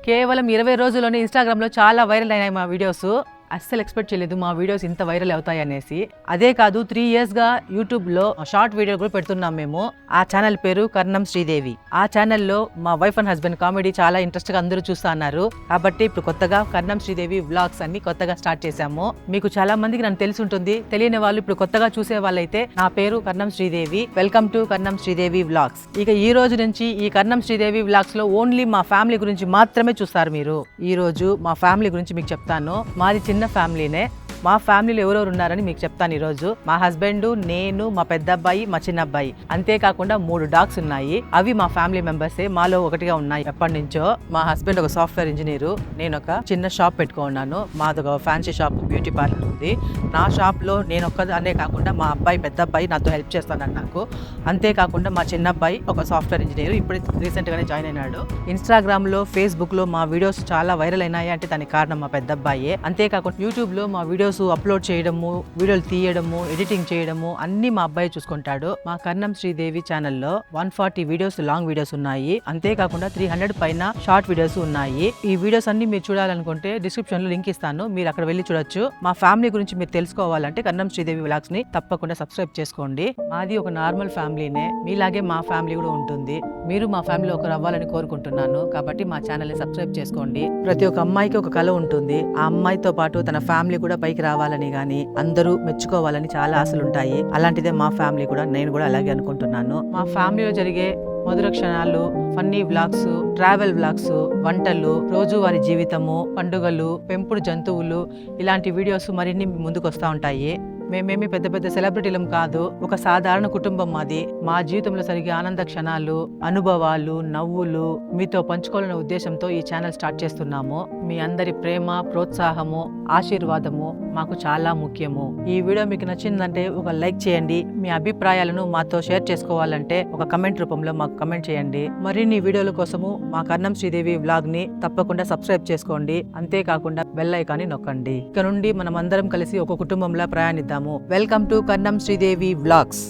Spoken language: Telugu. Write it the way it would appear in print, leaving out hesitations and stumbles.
కేవలం 20 రోజుల్లోనే ఇన్‌స్టాగ్రామ్‌లో చాలా వైరల్ అయినాయి మా వీడియోస్. అస్సలు ఎక్స్పెక్ట్ చేయలేదు మా వీడియోస్ ఇంత వైరల్ అవుతాయి అనేసి. అదే కాదు 3 years గా యూట్యూబ్లో షార్ట్ వీడియోలు కూడా పెడుతున్నాం మేము. ఆ ఛానల్ పేరు కర్ణం శ్రీదేవి. ఆ ఛానల్లో మా వైఫ్ అండ్ హస్బెండ్ కామెడీ చాలా ఇంట్రెస్ట్గా అందరూ చూస్తా అన్నారు. కాబట్టి ఇప్పుడు కొత్తగా కర్ణం శ్రీదేవి వ్లాగ్స్ అన్ని కొత్తగా స్టార్ట్ చేశాము. మీకు చాలా మందికి నన్ను తెలిసి ఉంటుంది, తెలియని వాళ్ళు ఇప్పుడు కొత్తగా చూసే వాళ్ళైతే నా పేరు Karnam Sridevi. Welcome to Karnam Sridevi vlogs. ఇక ఈ రోజు నుంచి ఈ కర్ణం శ్రీదేవి వ్లాగ్స్ లో ఓన్లీ మా ఫ్యామిలీ గురించి మాత్రమే చూస్తారు మీరు. ఈ రోజు మా ఫ్యామిలీ గురించి మీకు చెప్తాను. మాది చిన్న ఫ్యామిలీనే. మా ఫ్యామిలీలో ఎవరెవరు ఉన్నారని మీకు చెప్తాను ఈరోజు. మా హస్బెండ్, నేను, మా పెద్ద అబ్బాయి, మా చిన్న అబ్బాయి, అంతేకాకుండా 3 డాగ్స్ ఉన్నాయి. అవి మా ఫ్యామిలీ మెంబర్సే, మాలో ఒకటిగా ఉన్నాయి ఎప్పటి నుంచో. మా హస్బెండ్ ఒక సాఫ్ట్వేర్ ఇంజనీరు, నేను ఒక చిన్న షాప్ పెట్టుకున్నాను. మాదొక ఫ్యాన్సీ షాప్, బ్యూటీ పార్లర్ ఉంది. నా షాప్లో నేను ఒక్కదాన్నే కాకుండా మా అబ్బాయి, పెద్ద అబ్బాయి నాతో హెల్ప్ చేస్తాను నాకు. అంతేకాకుండా మా చిన్న అబ్బాయి ఒక సాఫ్ట్వేర్ ఇంజనీరు, ఇప్పుడు రీసెంట్గానే జాయిన్ అయినాడు. ఇన్స్టాగ్రామ్లో, ఫేస్బుక్లో మా వీడియోస్ చాలా వైరల్ అయినాయి అంటే దానికి కారణం మా పెద్ద అబ్బాయే. అంతేకాకుండా యూట్యూబ్లో మా వీడియోస్ అప్లోడ్ చేయడము, వీడియోలు తీయడము, ఎడిటింగ్ చేయడము అన్ని మా అబ్బాయి చూసుకుంటాడు. మా కర్ణం శ్రీదేవి ఛానల్లో 140 వీడియోస్, లాంగ్ వీడియోస్ ఉన్నాయి. అంతేకాకుండా 300 పైన షార్ట్ వీడియోస్ ఉన్నాయి. ఈ వీడియోస్ అన్ని మీరు చూడాలనుకుంటే డిస్క్రిప్షన్ లో లింక్ ఇస్తాను, మీరు అక్కడ వెళ్ళి చూడొచ్చు. మా ఫ్యామిలీ గురించి మీరు తెలుసుకోవాలంటే కర్ణం శ్రీదేవి వ్లాగ్స్ ని తప్పకుండా సబ్స్క్రైబ్ చేసుకోండి. మాది ఒక నార్మల్ ఫ్యామిలీనే, మీలాగే మా ఫ్యామిలీ కూడా ఉంటుంది. మీరు మా ఫ్యామిలీ ఒకరు అవ్వాలని కోరుకుంటున్నాను. కాబట్టి మా ఛానల్ ని సబ్స్క్రైబ్ చేసుకోండి. ప్రతి ఒక్క అమ్మాయికి ఒక కల ఉంటుంది. ఆ అమ్మాయితో పాటు తన ఫ్యామిలీ కూడా పైకి రావాలని గానీ, అందరూ మెచ్చుకోవాలని చాలా ఆశలు ఉంటాయి. అలాంటిదే మా ఫ్యామిలీ కూడా, నేను కూడా అలాగే అనుకుంటున్నాను. మా ఫ్యామిలీలో జరిగే మధుర క్షణాలు, ఫన్నీ వ్లాగ్స్, ట్రావెల్ వ్లాగ్స్, వంటలు, రోజువారీ జీవితము, పండుగలు, పెంపుడు జంతువులు, ఇలాంటి వీడియోస్ మరిన్ని ముందుకు వస్తూ ఉంటాయి. మేమేమి పెద్ద పెద్ద సెలబ్రిటీలం కాదు, ఒక సాధారణ కుటుంబం మాది. మా జీవితంలో జరిగే ఆనంద క్షణాలు, అనుభవాలు, నవ్వులు మీతో పంచుకోవాలనే ఉద్దేశంతో ఈ ఛానల్ స్టార్ట్ చేస్తున్నాము. మీ అందరి ప్రేమ, ప్రోత్సాహము, ఆశీర్వాదము మాకు చాలా ముఖ్యము. ఈ వీడియో మీకు నచ్చిందంటే ఒక లైక్ చేయండి. మీ అభిప్రాయాలను మాతో షేర్ చేసుకోవాలంటే ఒక కమెంట్ రూపంలో మాకు కమెంట్ చేయండి. మరిన్ని వీడియోల కోసము మా కర్ణం శ్రీదేవి వ్లాగ్ ని తప్పకుండా సబ్స్క్రైబ్ చేసుకోండి. అంతేకాకుండా బెల్ ఐకాన్ని నొక్కండి. ఇక నుండి మనం అందరం కలిసి ఒక కుటుంబంలా ప్రయాణిద్దాము. Welcome to Karnam Sridevi vlogs.